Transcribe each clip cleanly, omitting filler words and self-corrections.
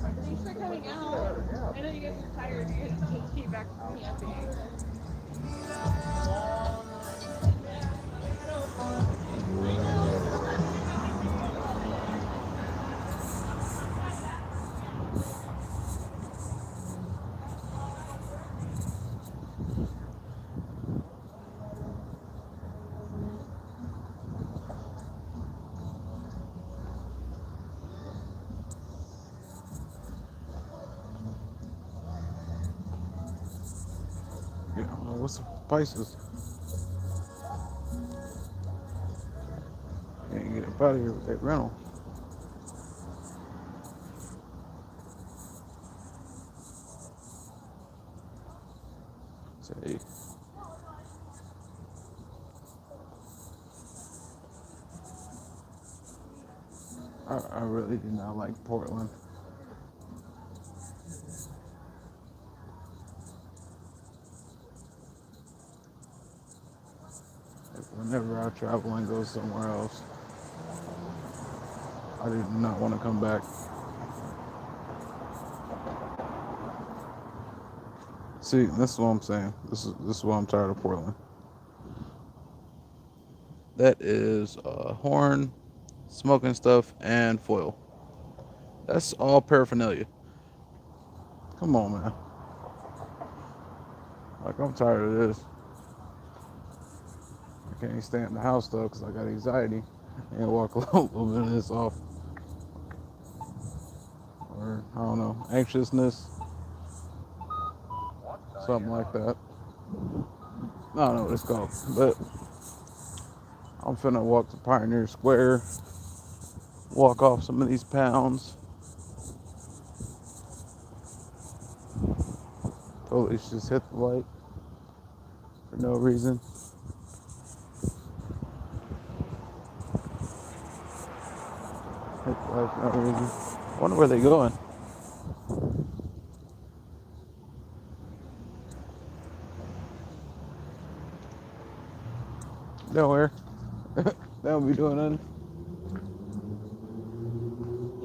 Thanks for coming out. I know you guys are tired. You guys just came back from camping. Yeah, what's the prices? Can't get up out of here with that rental. Say, I really do not like Portland. Whenever I travel and go somewhere else, I do not want to come back. See, this is what I'm saying. This is why I'm tired of Portland. That is horn, smoking stuff, and foil. That's all paraphernalia. Come on, man. Like, I'm tired of this. I can't stay in the house though because I got anxiety and walk a little bit of this off. Or, I don't know, anxiousness, something like that. I don't know what it's called. But I'm finna walk to Pioneer Square, walk off some of these pounds. Police just hit the light for no reason. Hit the light for no reason. I wonder where they going. Nowhere. They don't be doing nothing.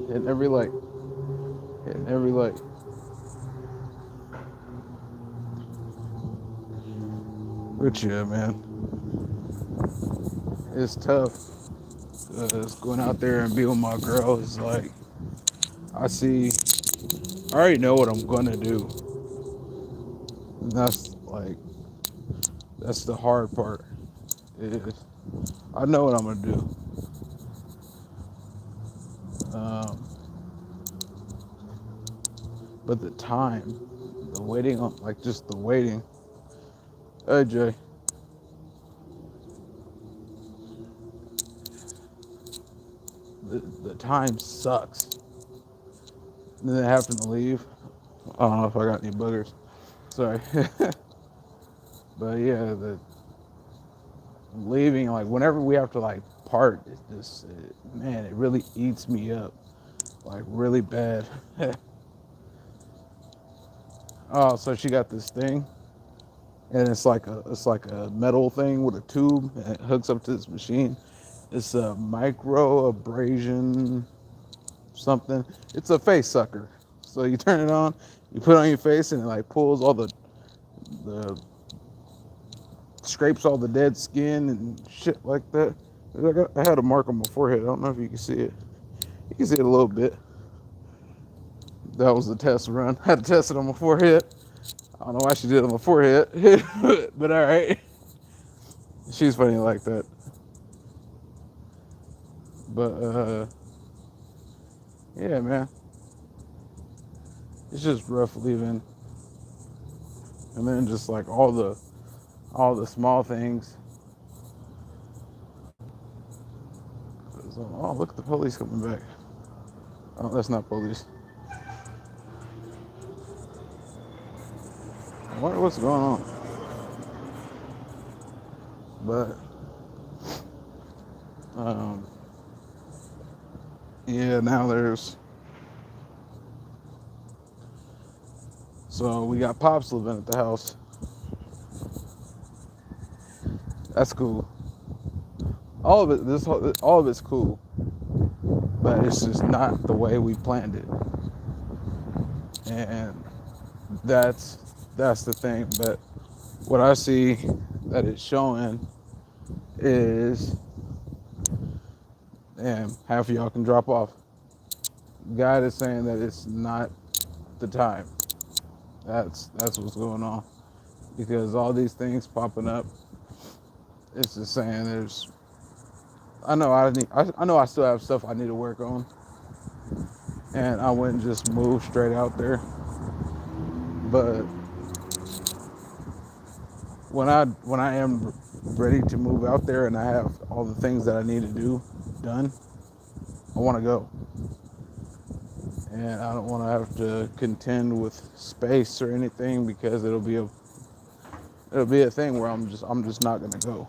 Hitting every light. Hitting every light. But yeah, man, it's tough. Going out there and be with my girl is like, I see, I already know what I'm gonna do. And that's the hard part. Is I know what I'm gonna do. Um, but the time, the waiting on, like just the waiting. Hey Jay, the time sucks. And then having to leave. I don't know if I got any boogers. Sorry. But yeah, the leaving, like whenever we have to like part, it's just, man, it really eats me up. Like really bad. Oh, so she got this thing, and it's like a metal thing with a tube, and it hooks up to this machine. It's a micro abrasion something. It's a face sucker. So you turn it on, you put it on your face, and it like pulls all the scrapes all the dead skin and shit like that. I had a mark on my forehead. I don't know if you can see it. You can see it a little bit. That was the test run. I had to test it on my forehead. I don't know why she did it on my forehead, but all right. She's funny like that. But yeah, man, it's just rough leaving, and then just like all the small things. So, oh, look at the police coming back. Oh, that's not police. I wonder what's going on. But um, yeah, now there's so we got pops living at the house. That's cool. All of it's cool, but it's just not the way we planned it. and that's the thing. But what I see that it's showing is, and half of y'all can drop off. God is saying that it's not the time. That's what's going on, because all these things popping up. It's just saying there's. I know I still have stuff I need to work on, and I wouldn't just move straight out there. But when I am ready to move out there and I have all the things that I need to do done, I want to go, and I don't want to have to contend with space or anything, because it'll be a thing where I'm just not gonna go.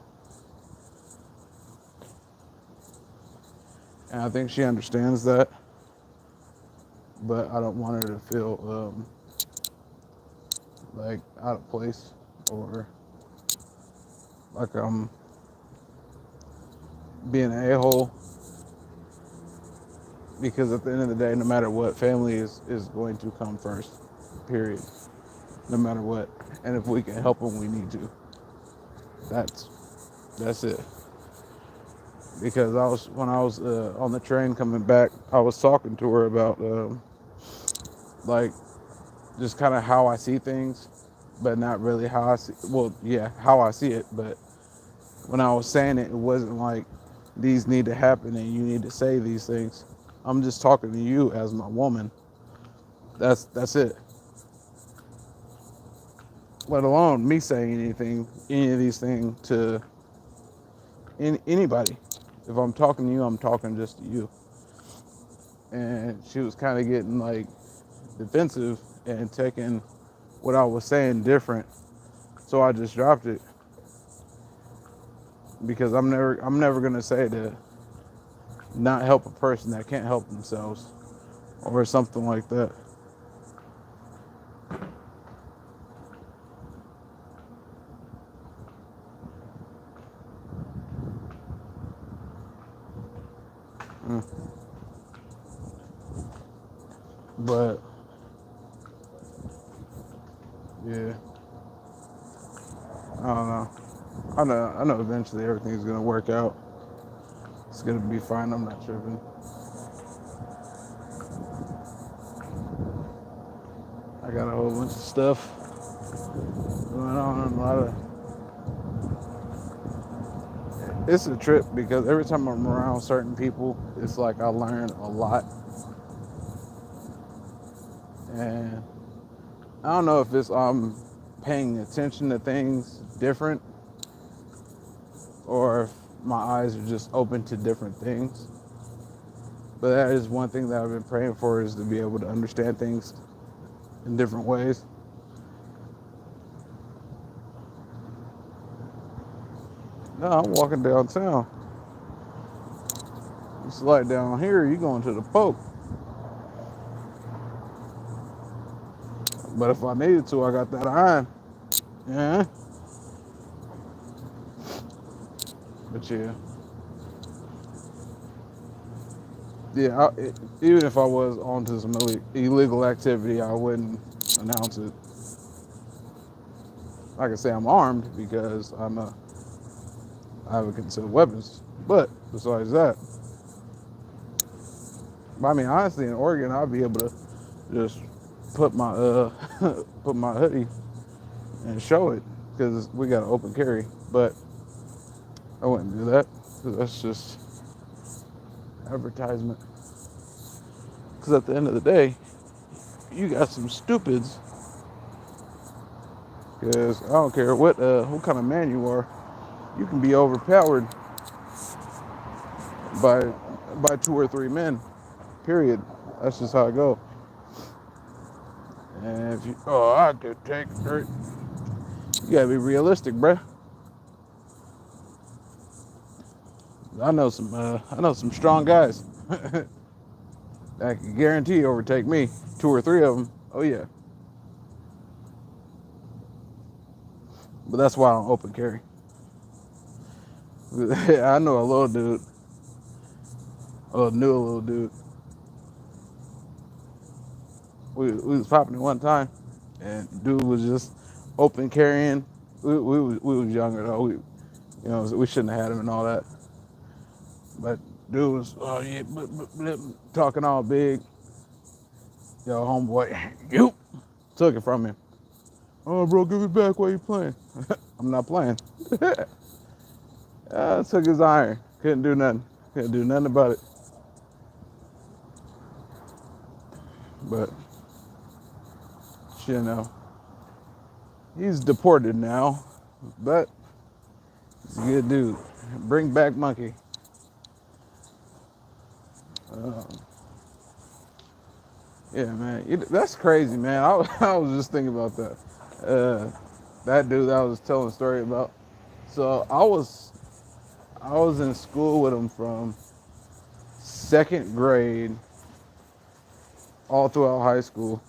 And I think she understands that, but I don't want her to feel like out of place, or like I'm being an a-hole, because at the end of the day, no matter what, family is going to come first, period, no matter what. And if we can help them, we need to. That's it. Because when I was on the train coming back, I was talking to her about like just kind of how I see things, but not really how I see. Well, yeah, how I see it. But when I was saying it, it wasn't like these need to happen and you need to say these things. I'm just talking to you as my woman. That's it. Let alone me saying any of these things to anybody. If I'm talking to you, I'm talking just to you. And she was kind of getting like defensive and taking what I was saying different. So I just dropped it, because I'm never gonna say to not help a person that can't help themselves, or something like that. Mm. But yeah, I don't know. I know eventually everything's gonna work out. It's gonna be fine. I'm not tripping. I got a whole bunch of stuff going on. A lot of It's a trip, because every time I'm around certain people, it's like I learn a lot. And I don't know if it's I'm paying attention to things different, or if my eyes are just open to different things. But that is one thing that I've been praying for, is to be able to understand things in different ways. No, I'm walking downtown. It's like down here, you going to the Poke. But if I needed to, I got that iron. Yeah. But yeah. Yeah, even if I was onto some illegal activity, I wouldn't announce it. I can say I'm armed, because I have a concealed weapons. But besides that, I mean, honestly, in Oregon, I'd be able to just put my put my hoodie and show it, because we got an open carry. But I wouldn't do that, because that's just advertisement. Because at the end of the day, you got some stupids. Because I don't care what kind of man you are, you can be overpowered by two or three men. Period. That's just how it go. And if you, I could take dirt. You gotta be realistic, bruh. I know some strong guys that can guarantee overtake me. Two or three of them. Oh yeah. But that's why I don't open carry. I know a little dude, a little dude. we was popping it one time, and dude was just open carrying. We was younger though. We shouldn't have had him and all that. But dude was talking all big. Yo, homeboy, you took it from him. Oh, bro, give it back while you playing. I'm not playing. Took his iron. Couldn't do nothing. Couldn't do nothing about it. But you know, he's deported now. But he's a good dude. Bring back monkey. Um, yeah, man. That's crazy, man. I was just thinking about that. That dude that I was telling a story about. So I was in school with him from second grade all throughout high school,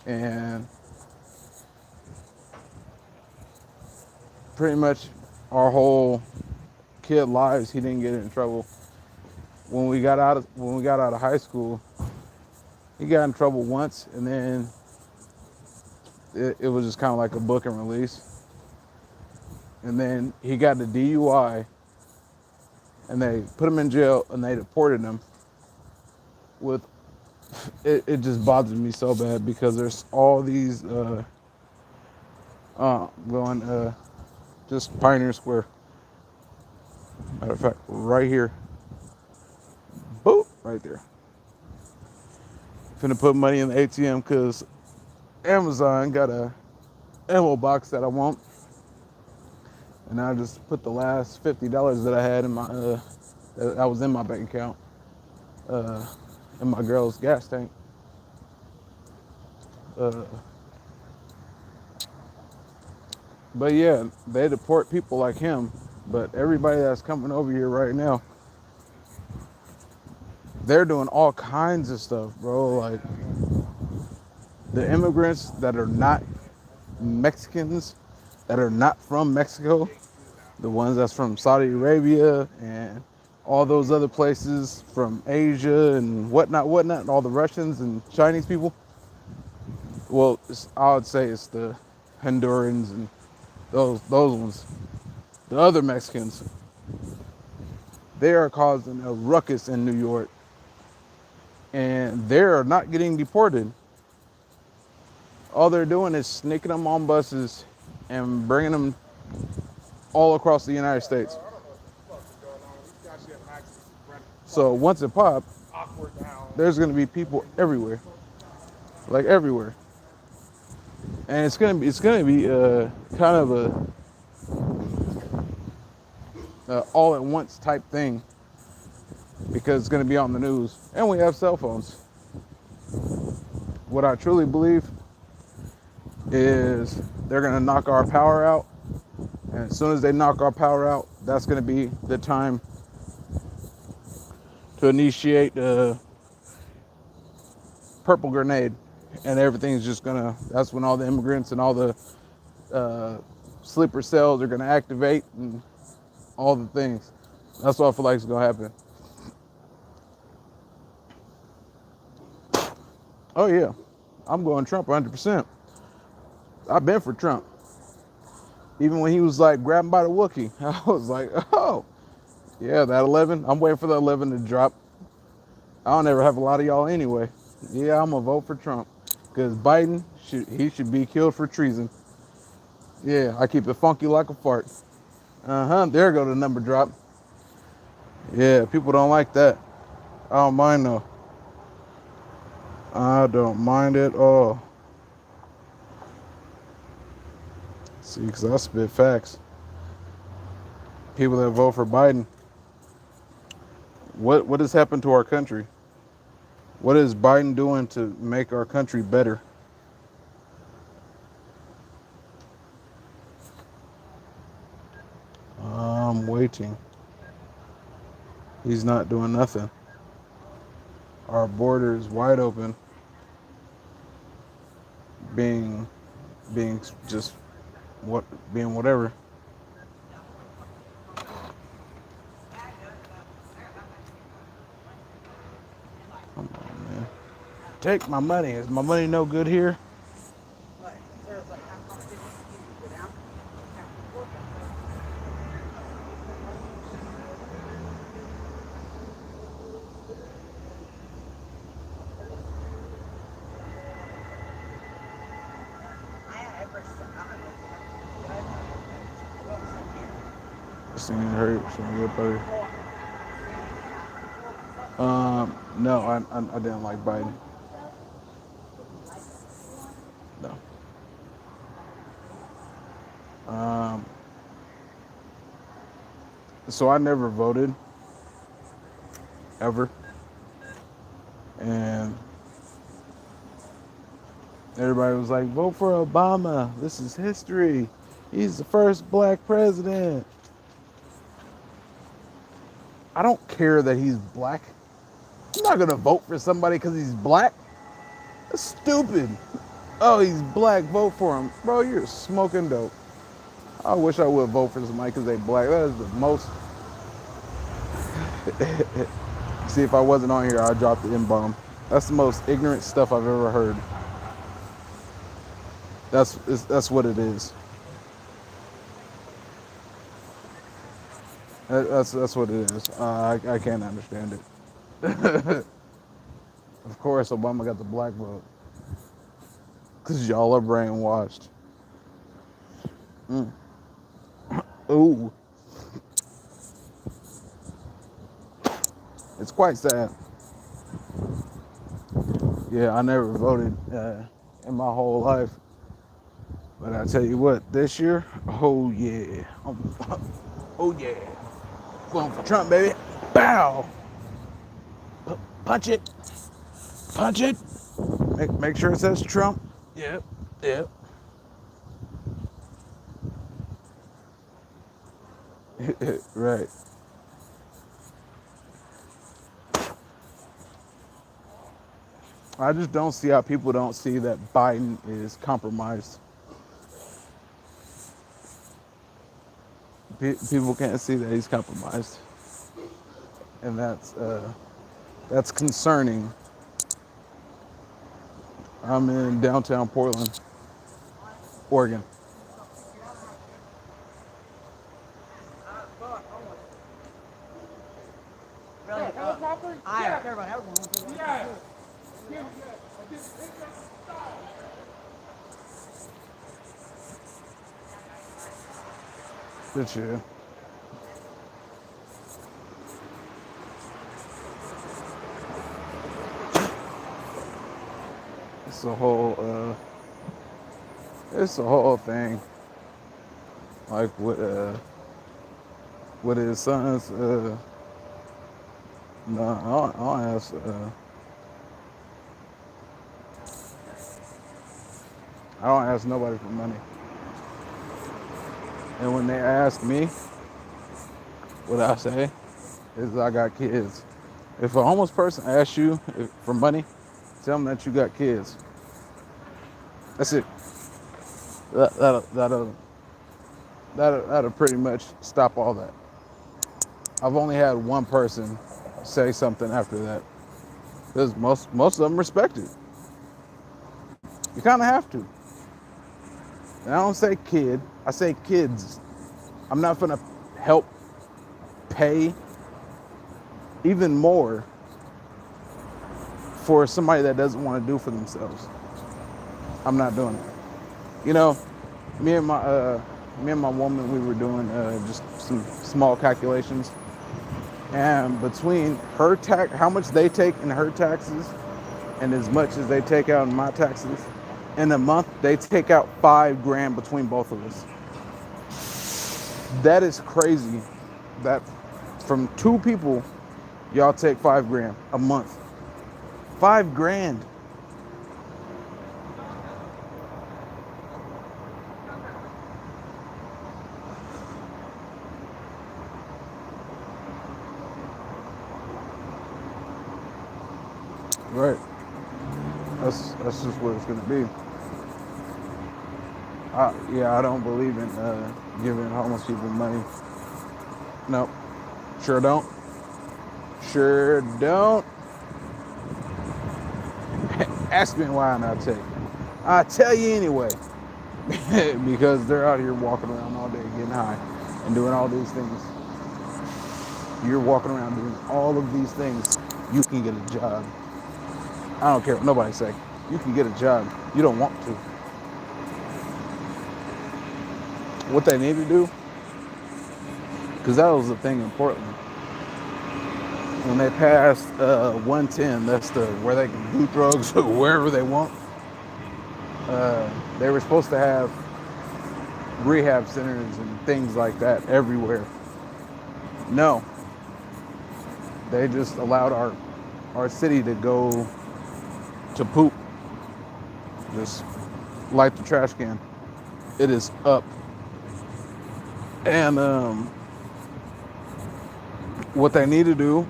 and pretty much our whole kid lives he didn't get in trouble. When we got out of high school, he got in trouble once, and then it was just kind of like a book and release. And then he got the DUI, and they put him in jail, and they deported him. With it just bothers me so bad because there's all these going just Pioneer Square. Matter of fact, right here, boop, right there. Finna put money in the ATM because Amazon got a ammo box that I want, and I just put the last $50 that I had in my that was in my bank account in my girl's gas tank. But yeah, they deport people like him. But everybody that's coming over here right now, they're doing all kinds of stuff, bro. Like the immigrants that are not Mexicans, that are not from Mexico, the ones that's from Saudi Arabia and all those other places from Asia and whatnot, all the Russians and Chinese people. Well, I would say it's the Hondurans and those ones. The other Mexicans, they are causing a ruckus in New York, and they're not getting deported. All they're doing is sneaking them on buses and bringing them all across the United States. So once it pops, there's going to be people everywhere, like everywhere, and it's gonna be kind of a all at once type thing because it's going to be on the news, and we have cell phones. What I truly believe is they're going to knock our power out, and as soon as they knock our power out, that's going to be the time to initiate the purple grenade, and everything's just gonna. That's when all the immigrants and all the sleeper cells are gonna activate and all the things. That's what I feel like is gonna happen. Oh yeah, I'm going Trump 100%. I've been for Trump. Even when he was like grabbing by the Wookiee, I was like, oh yeah, that 11. I'm waiting for the 11 to drop. I don't ever have a lot of y'all anyway. Yeah, I'm gonna vote for Trump because Biden should be killed for treason. Yeah, I keep it funky like a fart. There go the number drop. Yeah, people don't like that. I don't mind though. I don't mind at all. See, because I spit facts. People that vote for Biden, what has happened to our country? What is Biden doing to make our country better? I'm waiting. He's not doing nothing. Our border is wide open, being just being whatever. Come on, man. Take my money. Is my money no good here? But there's like how competition you go down. Seen her, seen your buddy. No, I didn't like Biden. No. So I never voted ever, and everybody was like, "Vote for Obama. This is history. He's the first black president." I don't care that he's black. I'm not gonna vote for somebody because he's black. That's stupid. Oh, he's black. Vote for him, bro. You're smoking dope. I wish I would vote for somebody because they black. That is the most. See, if I wasn't on here, I'd drop the N-bomb. That's the most ignorant stuff I've ever heard. That's what it is. That's what it is. I can't understand it. Of course, Obama got the black vote because y'all are brainwashed. Ooh, it's quite sad. Yeah, I never voted in my whole life, but I tell you what, this year, oh yeah, oh yeah, going for Trump, baby. Bow, punch it, punch it. Make sure it says Trump. Yep, yep. Right. I just don't see how people don't see that Biden is compromised. People can't see that he's compromised, and that's concerning. I'm in downtown Portland, Oregon. Really? I don't care about everyone. Yeah. Good year. It's a whole thing. Like with his sons. No, I don't ask. I don't ask nobody for money. And when they ask me, what I say is I got kids. If a homeless person asks you for money, tell them that you got kids. That's it. That'll pretty much stop all that. I've only had one person say something after that, because most of them respect it. You kind of have to. And I don't say kid, I say kids. I'm not gonna help pay even more for somebody that doesn't want to do for themselves. I'm not doing it. You know, me and my woman, we were doing just some small calculations, and between her how much they take in her taxes, and as much as they take out in my taxes, in a month they take out $5,000 between both of us. That is crazy. That from two people, y'all take $5,000 a month. $5,000. Right. That's just what it's gonna be. Yeah, I don't believe in giving homeless people money. Nope. Sure don't. Sure don't. Ask me why, and I'll tell you. I'll tell you anyway. Because they're out here walking around all day getting high and doing all these things. You're walking around doing all of these things. You can get a job. I don't care what nobody say. You can get a job. You don't want to. What they need to do, because that was the thing in Portland. When they passed 110, that's where they can do drugs wherever they want. They were supposed to have rehab centers and things like that everywhere. No, they just allowed our city to go to poop. Just light the trash can. It is up. And what they need to do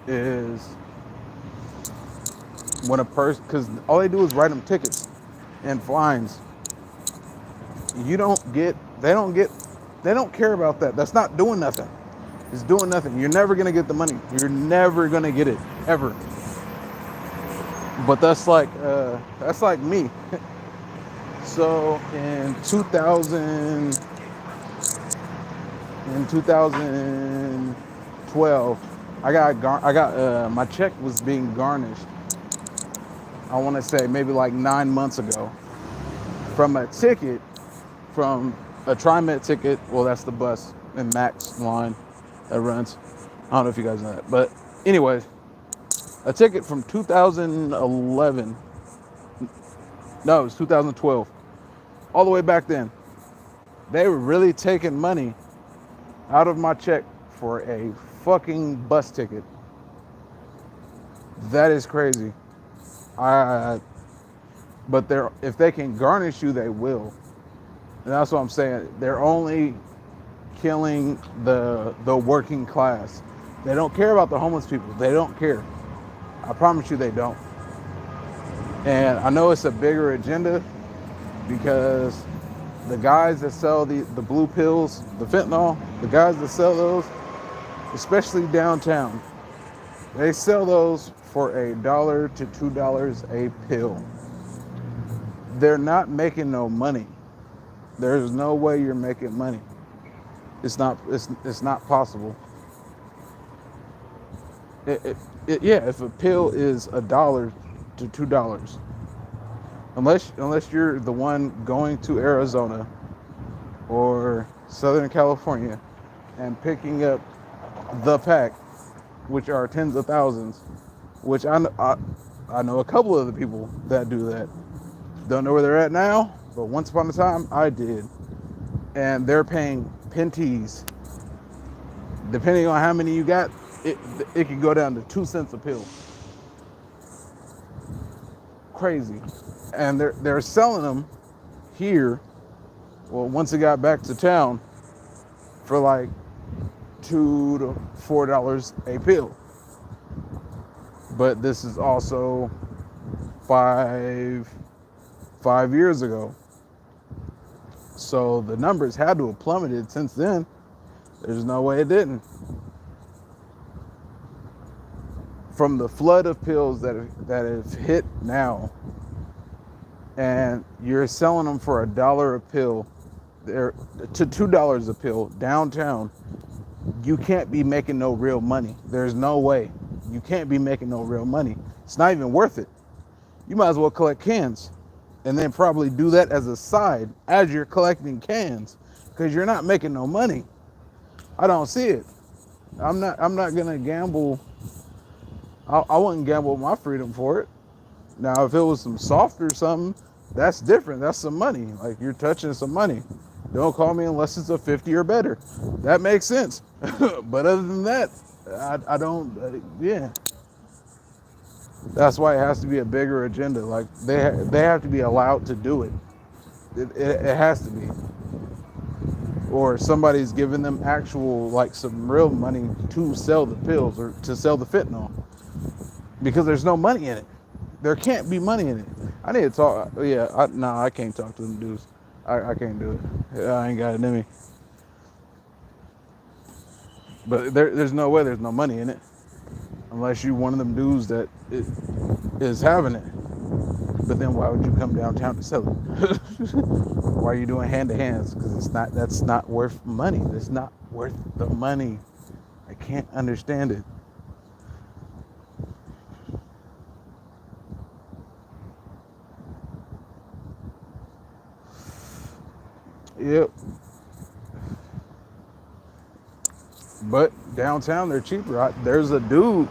is when a person, because all they do is write them tickets and fines. They don't care about that. That's not doing nothing. It's doing nothing. You're never gonna get the money. You're never gonna get it, ever. But that's like me. So in 2012, I got my check was being garnished. I want to say maybe like 9 months ago from a ticket, from a TriMet ticket. Well, that's the bus and Max line that runs. I don't know if you guys know that, but anyways, a ticket from 2011. No, it was 2012. All the way back then, they were really taking money out of my check for a fucking bus ticket. That is crazy. But if they can garnish you, they will. And that's what I'm saying. They're only killing the working class. They don't care about the homeless people. They don't care. I promise you they don't. And I know it's a bigger agenda because the guys that sell the blue pills, the fentanyl, the guys that sell those, especially downtown, they sell those for $1 to $2 a pill. They're not making no money. There's no way you're making money. It's not possible. If a pill is $1 to $2, unless you're the one going to Arizona or Southern California and picking up the pack, which are tens of thousands, which I know a couple of the people that do that. Don't know where they're at now, but once upon a time I did, and they're paying pennies. Depending on how many you got, it could go down to 2 cents a pill. Crazy. And they're selling them here, well, once it got back to town, for like $2 to $4 a pill. But this is also five years ago. So the numbers had to have plummeted since then. There's no way it didn't. From the flood of pills that have hit now, and you're selling them for $1 a pill, they're to $2 a pill downtown, you can't be making no real money. There's no way. You can't be making no real money. It's not even worth it. You might as well collect cans and then probably do that as a side as you're collecting cans, because you're not making no money. I don't see it. I'm not gonna gamble. I wouldn't gamble my freedom for it. Now, if it was some soft or something, that's different. That's some money. Like, you're touching some money. Don't call me unless it's a 50 or better. That makes sense. But other than that, I don't. Yeah. That's why it has to be a bigger agenda. Like, they have to be allowed to do it. It has to be. Or somebody's giving them actual, like, some real money to sell the pills or to sell the fentanyl. Because there's no money in it. There can't be money in it. I need to talk. Yeah, I can't talk to them dudes. I can't do it. I ain't got it in me. But there's no way there's no money in it. Unless you one of them dudes that is having it. But then why would you come downtown to sell it? Why are you doing hand to hands? Because that's not worth money. That's not worth the money. I can't understand it. Yep. But downtown they're cheaper. There's a dude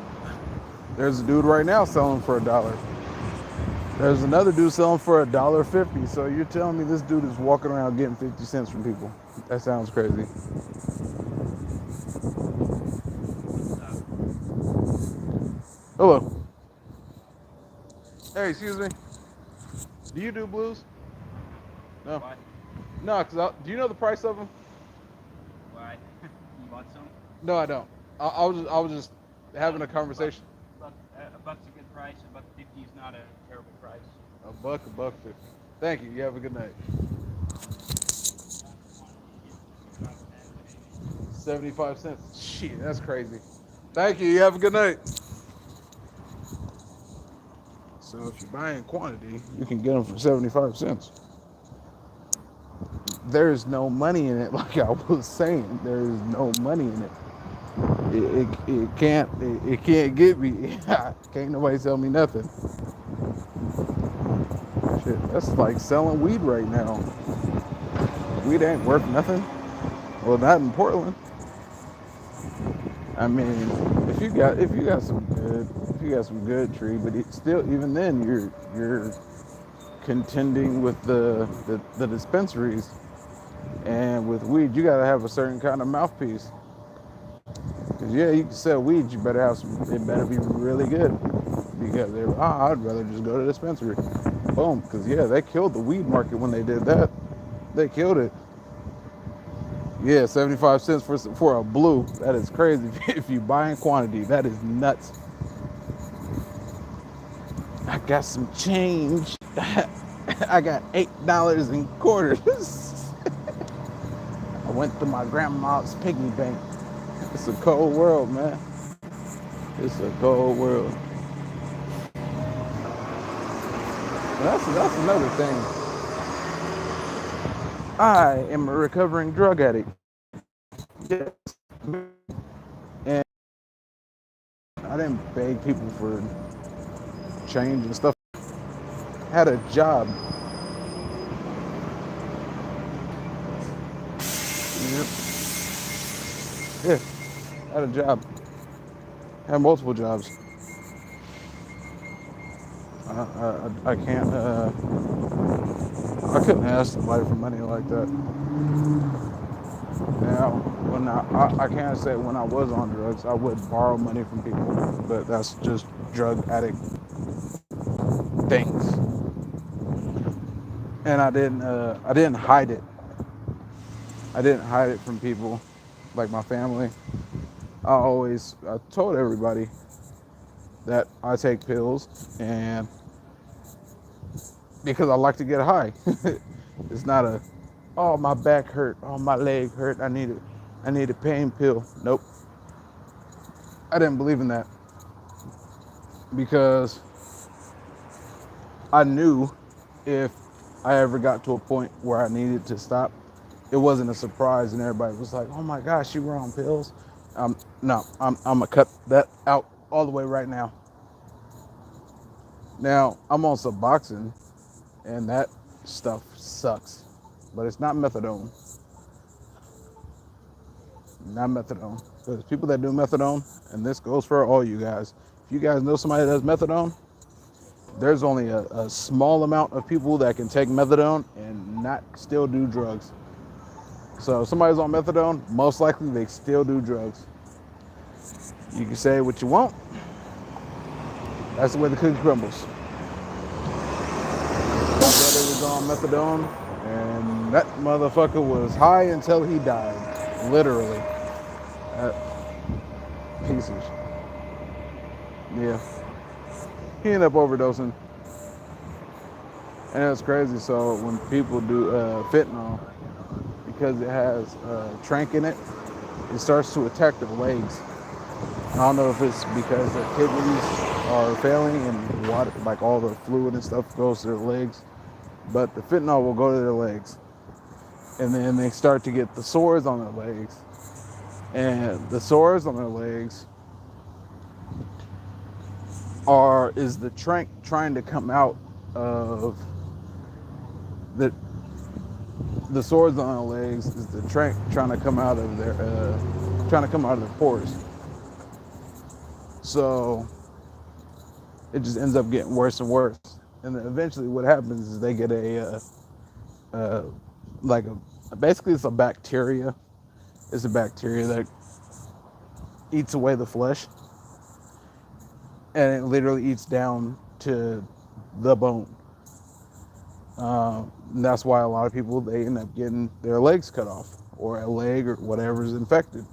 right now selling for $1. There's another dude selling for $1.50. So you're telling me this dude is walking around getting 50 cents from people? That sounds crazy. Hello. Hey, excuse me. Do you do blues? No. What? No, because do you know the price of them? Why? You want some? No, I don't. I was just having a conversation. A buck's a good price. $1.50 is not a terrible price. $1.50. Thank you. You have a good night. 75 cents. Shit, that's crazy. Thank you. You have a good night. So if you're buying quantity, you can get them for 75 cents. There's no money in it, like I was saying. There's no money in it. It can't get me. Can't nobody tell me nothing. Shit, that's like selling weed right now. Weed ain't worth nothing. Well, not in Portland. I mean, if you got some good tree, but even then you're contending with the dispensaries, and with weed you gotta have a certain kind of mouthpiece. Cause yeah, you can sell weed, you better have some. It better be really good, because I'd rather just go to the dispensary. Boom. Because yeah, they killed the weed market when they did that. They killed it. Yeah, 75 cents for a blue. That is crazy. If you buy in quantity, that is nuts. I got some change. I got $8 in quarters. I went to my grandma's piggy bank. It's a cold world, man. It's a cold world. That's another thing. I am a recovering drug addict. Yes. And I didn't beg people for change and stuff. I had a job. Yep. Yeah, I had a job. I had multiple jobs. I can't. I couldn't ask somebody for money like that. Now, when I can't say when I was on drugs, I would borrow money from people, but that's just drug addict things. And I didn't hide it. I didn't hide it from people, like my family. I told everybody that I take pills, and because I like to get high. It's not oh, my back hurt, oh, my leg hurt, I need a pain pill. Nope. I didn't believe in that, because I knew if I ever got to a point where I needed to stop, it wasn't a surprise and everybody was like, oh my gosh, you were on pills. No, I'm gonna cut that out all the way right now. Now, I'm on Suboxone, and that stuff sucks, but it's not methadone. Not methadone. Because people that do methadone, and this goes for all you guys, if you guys know somebody that does methadone, there's only a small amount of people that can take methadone and not still do drugs. So if somebody's on methadone, most likely they still do drugs. You can say what you want. That's the way the cookie crumbles. My brother was on methadone, and that motherfucker was high until he died. Literally. Pieces. Yeah. He ended up overdosing. And it's crazy. So when people do fentanyl, because it has tranq in it, it starts to attack their legs. I don't know if it's because their kidneys are failing and water, like all the fluid and stuff goes to their legs, but the fentanyl will go to their legs, and then they start to get the sores on their legs, and the sores on their legs is the trank trying to come out of the sores on their legs is the trank trying to come out of their pores. So it just ends up getting worse and worse, and then eventually what happens is they get basically it's a bacteria. It's a bacteria that eats away the flesh, and it literally eats down to the bone. And that's why a lot of people, they end up getting their legs cut off, or a leg, or whatever's infected.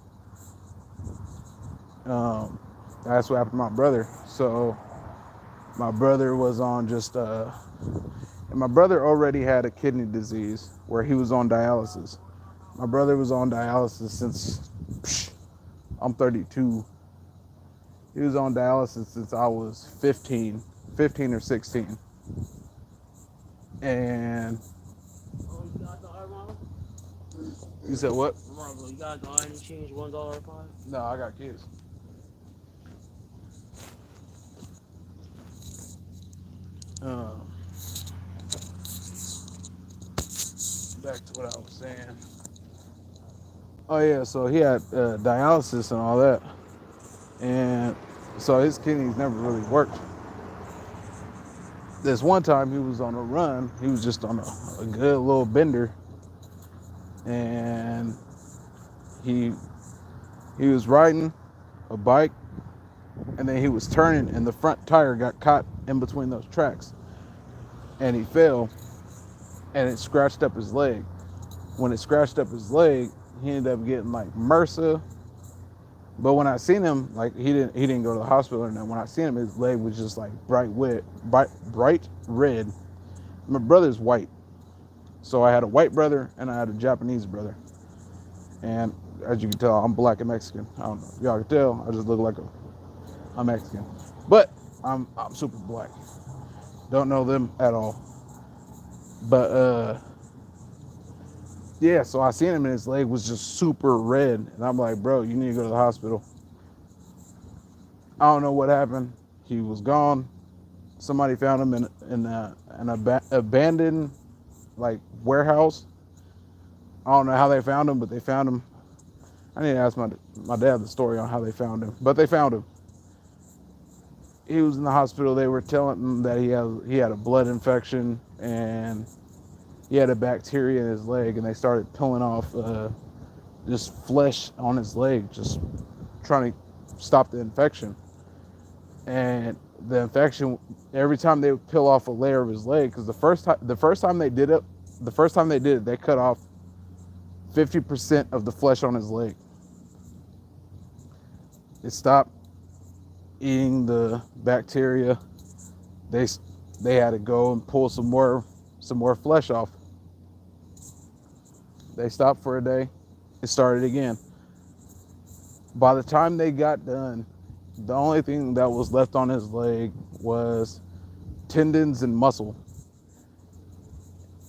That's what happened to my brother. So my brother was on and my brother already had a kidney disease where he was on dialysis. My brother was on dialysis since I'm 32. He was on dialysis since I was 15 or 16. And You got the R-Model? you said what? Marvel, you got the iron change $1 fine? No, I got kids. Back to what I was saying. Oh yeah, so he had dialysis and all that, and so his kidneys never really worked. This one time he was on a run. He was just on a good little bender, and he was riding a bike, and then he was turning, and the front tire got caught in between those tracks, and he fell, and it scratched up his leg. When it scratched up his leg, he ended up getting like MRSA. But when I seen him, like he didn't go to the hospital or nothing. When I seen him, his leg was just like bright red. My brother's white, so I had a white brother and I had a Japanese brother. And as you can tell, I'm black and Mexican. I don't know if y'all can tell. I just look like I'm Mexican, but I'm super black. Don't know them at all. But yeah, so I seen him and his leg was just super red, and I'm like, bro, you need to go to the hospital. I don't know what happened. He was gone. Somebody found him in an abandoned like warehouse. I don't know how they found him, but they found him. I need to ask my dad the story on how they found him, but they found him. He was in the hospital. They were telling him that he had a blood infection and he had a bacteria in his leg, and they started pulling off just flesh on his leg, just trying to stop the infection. And the infection, every time they would peel off a layer of his leg, because the first time they did it, they cut off 50% of the flesh on his leg. It stopped eating the bacteria. They had to go and pull some more flesh off. They stopped for a day. It started again. By the time they got done, the only thing that was left on his leg was tendons and muscle.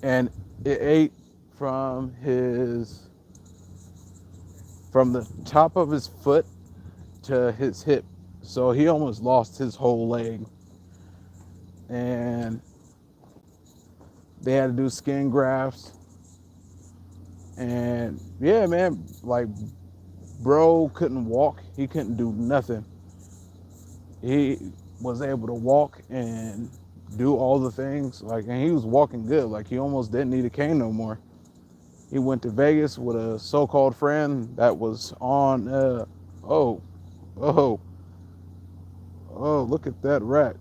And it ate from the top of his foot to his hip. So he almost lost his whole leg. And they had to do skin grafts. And yeah, man, like, bro couldn't walk. He couldn't do nothing. He was able to walk and do all the things, like, and he was walking good. Like, he almost didn't need a cane no more. He went to Vegas with a so-called friend that was on, oh, look at that rat.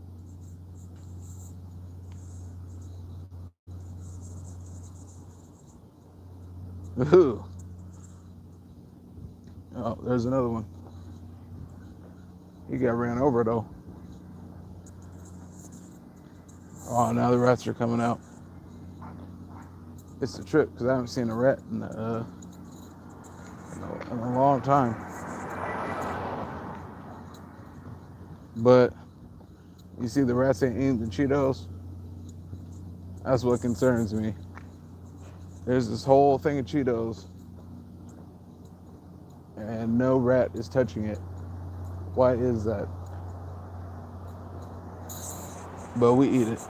Ooh. Oh, there's another one. He got ran over though. Oh, now the rats are coming out. It's a trip because I haven't seen a rat in a long time. But You see the rats ain't eating the Cheetos? That's what concerns me. There's this whole thing of Cheetos, and no rat is touching it. Why is that? But we eat it.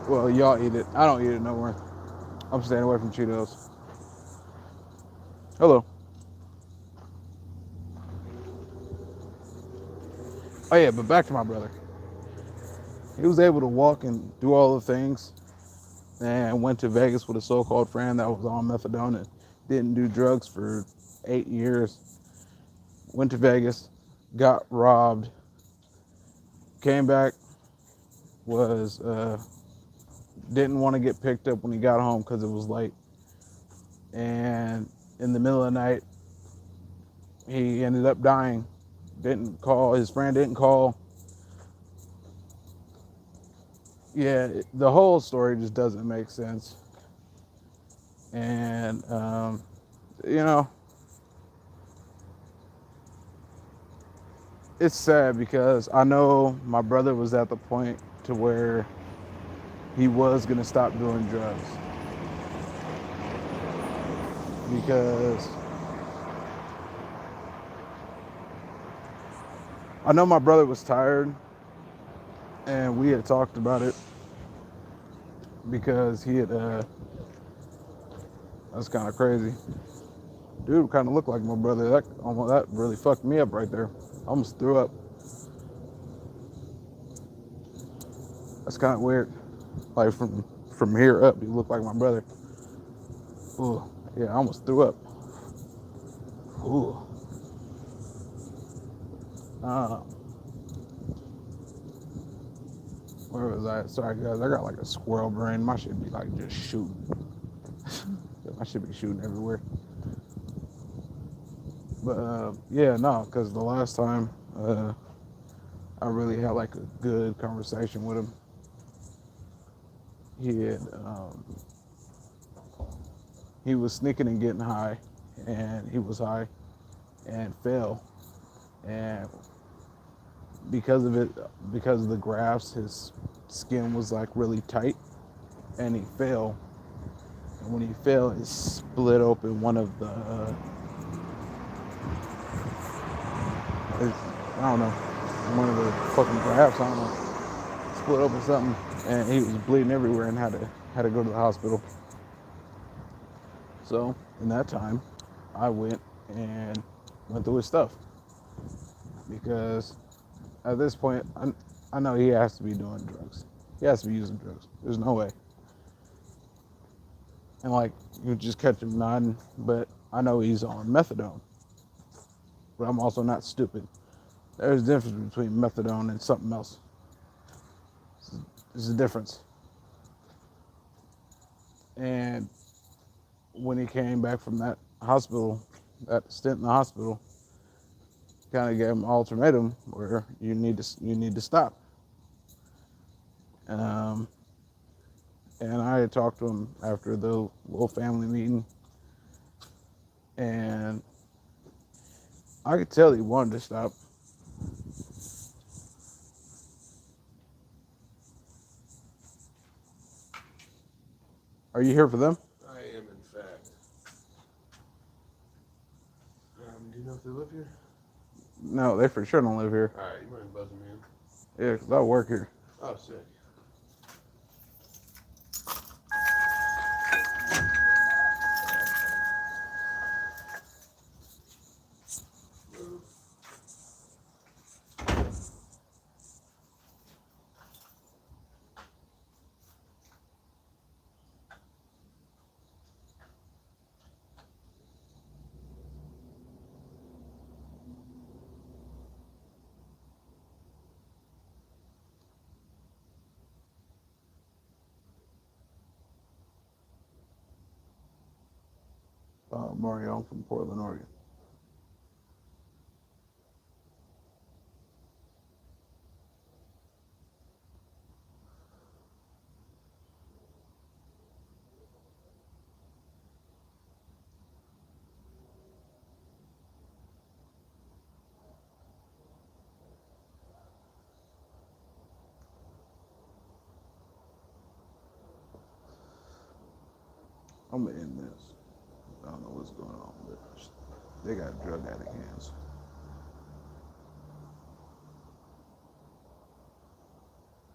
Well, y'all eat it. I don't eat it no more. I'm staying away from Cheetos. Hello. Oh yeah, but back to my brother. He was able to walk and do all the things and went to Vegas with a so-called friend that was on methadone and didn't do drugs for 8 years. Went to Vegas, got robbed, came back, was didn't want to get picked up when he got home because it was late. And in the middle of the night, he ended up dying. Didn't call, his friend didn't call. Yeah, the whole story just doesn't make sense. And, you know, it's sad because I know my brother was at the point to where he was going to stop doing drugs. Because I know my brother was tired and we had talked about it because he had, that's kind of crazy. Dude kind of looked like my brother. That really fucked me up right there. I almost threw up. That's kind of weird. Like from here up, he looked like my brother. Ooh, yeah, I almost threw up. Ooh. Where was I? Sorry guys, I got like a squirrel brain. My shit be like just shooting. I should be shooting everywhere. But yeah, no, because the last time I really had like a good conversation with him, he was sneaking and getting high, and he was high and fell, and because of it, because of the grafts, his skin was like really tight, and he fell. And when he fell, it split open one of the, I don't know, one of the fucking grafts. I don't know, split open something, and he was bleeding everywhere and had to go to the hospital. So in that time, I went through his stuff because at this point, I know he has to be doing drugs. He has to be using drugs. There's no way. And like, you just catch him nodding, but I know he's on methadone. But I'm also not stupid. There's a difference between methadone and something else. There's a difference. And when he came back from that hospital, that stint in the hospital, kind of gave him an ultimatum where you need to stop. And I had talked to him after the little family meeting, and I could tell he wanted to stop. Are you here for them? I am, in fact. Do you know if they live here? No, they for sure don't live here. All right, you mind buzzing me in? Yeah, 'cause I work here. Oh, sick. Mario, I'm from Portland, Oregon. I'm gonna end this. I don't know what's going on, but they got drug addict hands.